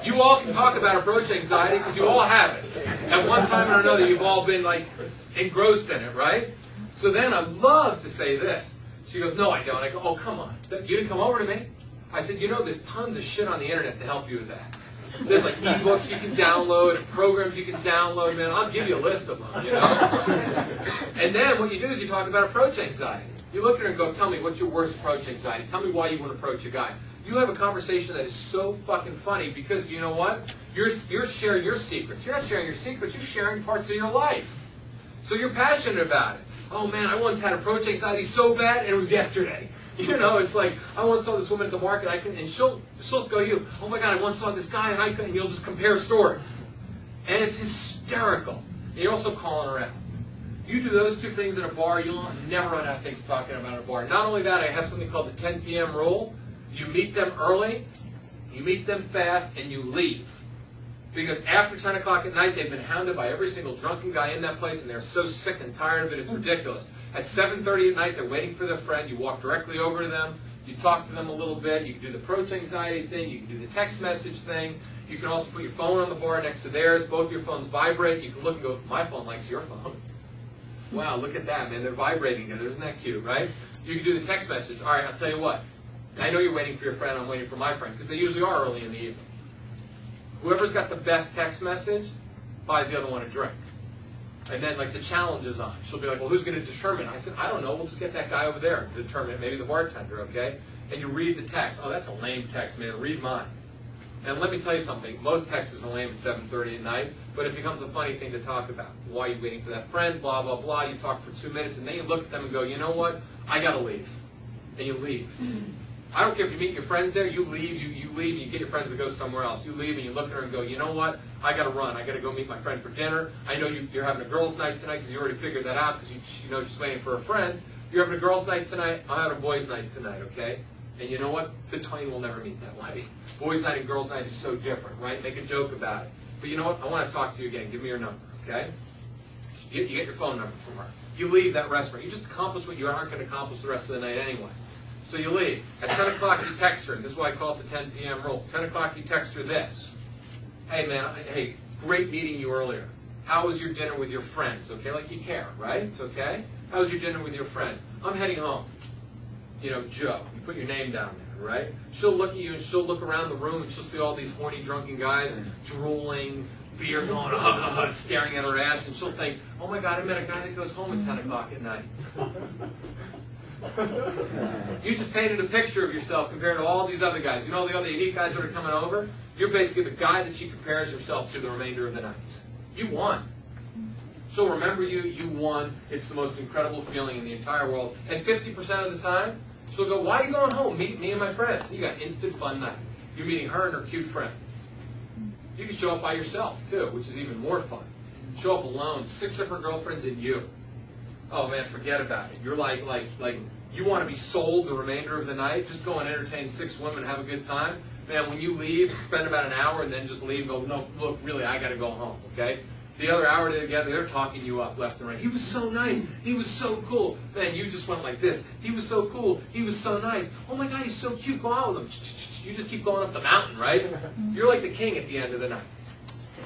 You all can talk about approach anxiety because you all have it. At one time or another, you've all been like engrossed in it, right? So then I love to say this. She goes, no, I don't. I go, oh, come on. You didn't come over to me? I said, you know, there's tons of shit on the internet to help you with that. There's like ebooks you can download and programs you can download, man. I'll give you a list of them, you know. And then what you do is you talk about approach anxiety. You look at her and go, tell me, what's your worst approach anxiety? Tell me why you want to approach a guy. You have a conversation that is so fucking funny because, you know what? You're sharing your secrets. You're not sharing your secrets. You're sharing parts of your life. So you're passionate about it. Oh, man, I once had approach anxiety so bad, and it was yesterday. You know, it's like, I once saw this woman at the market, and she'll go to you, oh my God, I once saw this guy, and I couldn't, and you'll just compare stories. And it's hysterical. And you're also calling her out. You do those two things in a bar, you'll never run out of things talking about in a bar. Not only that, I have something called the 10 p.m. rule. You meet them early, you meet them fast, and you leave. Because after 10 o'clock at night, they've been hounded by every single drunken guy in that place, and they're so sick and tired of it, it's ridiculous. At 7:30 at night, they're waiting for their friend. You walk directly over to them. You talk to them a little bit. You can do the approach anxiety thing. You can do the text message thing. You can also put your phone on the bar next to theirs. Both your phones vibrate. You can look and go, my phone likes your phone. Wow, look at that, man. They're vibrating together. Isn't that cute, right? You can do the text message. All right, I'll tell you what. I know you're waiting for your friend. I'm waiting for my friend, because they usually are early in the evening. Whoever's got the best text message buys the other one a drink. And then, like, the challenge is on. She'll be like, well, who's going to determine? I said, I don't know. We'll just get that guy over there to determine it. Maybe the bartender, okay? And you read the text. Oh, that's a lame text, man. Read mine. And let me tell you something. Most texts are lame at 7:30 at night, but it becomes a funny thing to talk about. Why are you waiting for that friend? Blah, blah, blah. You talk for 2 minutes, and then you look at them and go, you know what? I got to leave. And you leave. I don't care if you meet your friends there. You leave. You leave, and you get your friends to go somewhere else. You leave, and you look at her and go, you know what? I got to run. I got to go meet my friend for dinner. I know you're having a girls' night tonight because you already figured that out because you know she's waiting for her friends. You're having a girls' night tonight. I'm having a boys' night tonight, okay? And you know what? The twain will never meet that way. Boys' night and girls' night is so different, right? Make a joke about it. But you know what? I want to talk to you again. Give me your number, okay? You get your phone number from her. You leave that restaurant. You just accomplish what you aren't going to accomplish the rest of the night anyway. So you leave. At 10 o'clock, you text her. This is why I call it the 10 p.m. rule. 10 o'clock, you text her this. Hey, man, hey, great meeting you earlier. How was your dinner with your friends? Okay, like you care, right? It's okay. How was your dinner with your friends? I'm heading home. You know, Joe. You put your name down there, right? She'll look at you and she'll look around the room and she'll see all these horny, drunken guys drooling, beer going, staring at her ass, and she'll think, oh my God, I met a guy that goes home at 10 o'clock at night. You just painted a picture of yourself compared to all these other guys. You know the other 80 guys that are coming over? You're basically the guy that she compares herself to the remainder of the night. You won. She'll remember you. You won. It's the most incredible feeling in the entire world. And 50% of the time, she'll go, why are you going home? Meet me and my friends. You got instant fun night. You're meeting her and her cute friends. You can show up by yourself, too, which is even more fun. Show up alone, 6 of her girlfriends and you. Oh, man, forget about it. You're like you want to be sold the remainder of the night? Just go and entertain 6 women, have a good time. Man, when you leave, spend about an hour and then just leave and go, no, look, really, I got to go home, okay? The other hour together, they're talking you up left and right. He was so nice. He was so cool. Man, you just went like this. He was so cool. He was so nice. Oh, my God, he's so cute. Go out with him. You just keep going up the mountain, right? You're like the king at the end of the night.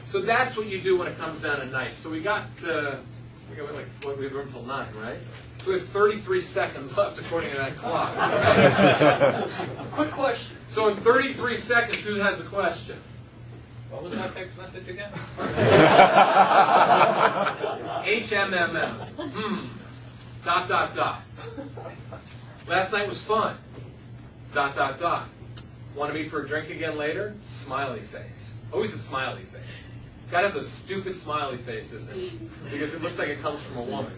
So that's what you do when it comes down to night. So we got we have room till 9, right? So we have 33 seconds left according to that clock. Right? Quick question. So in 33 seconds, who has a question? What was my text message again? HMMM. Dot, dot, dot. Last night was fun. Dot, dot, dot. Want to meet for a drink again later? Smiley face. Always a smiley face. Got to have those stupid smiley faces, because it looks like it comes from a woman.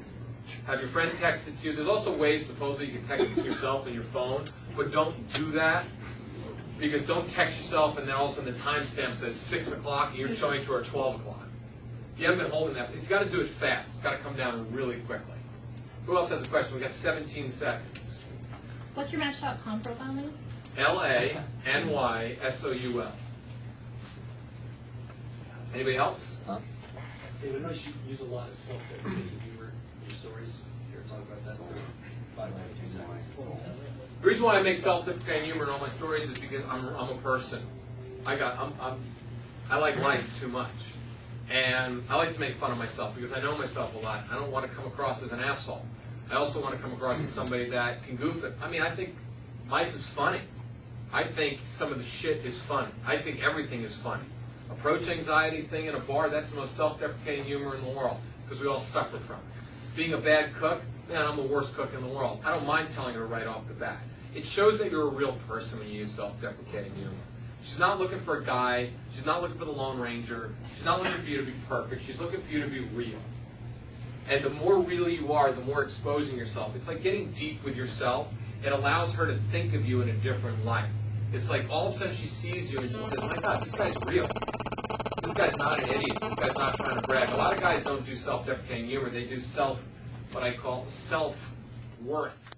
Have your friend text it to you. There's also ways, supposedly, you can text it to yourself in your phone, but don't do that. Because don't text yourself and then all of a sudden the timestamp says 6 o'clock and you're showing to her at 12 o'clock. You haven't been holding that. It's got to do it fast. It's got to come down really quickly. Who else has a question? We've got 17 seconds. What's your Match.com profile name? LANYSOUL. Anybody else? David, I noticed you use a lot of self-deprecating humor in your stories. Here, talk about that for 5 minutes, 2 seconds. The reason why I make self-deprecating humor in all my stories is because I'm a person. I like life too much. And I like to make fun of myself because I know myself a lot. I don't want to come across as an asshole. I also want to come across as somebody that can goof it. I mean, I think life is funny. I think some of the shit is funny. I think everything is funny. Approach anxiety thing in a bar, that's the most self-deprecating humor in the world because we all suffer from it. Being a bad cook, man, I'm the worst cook in the world. I don't mind telling her right off the bat. It shows that you're a real person when you use self-deprecating humor. She's not looking for a guy. She's not looking for the Lone Ranger. She's not looking for you to be perfect. She's looking for you to be real. And the more real you are, the more exposing yourself. It's like getting deep with yourself. It allows her to think of you in a different light. It's like all of a sudden she sees you and she says, my God, this guy's real. This guy's not an idiot. This guy's not trying to brag. A lot of guys don't do self-deprecating humor. They do what I call self-worth.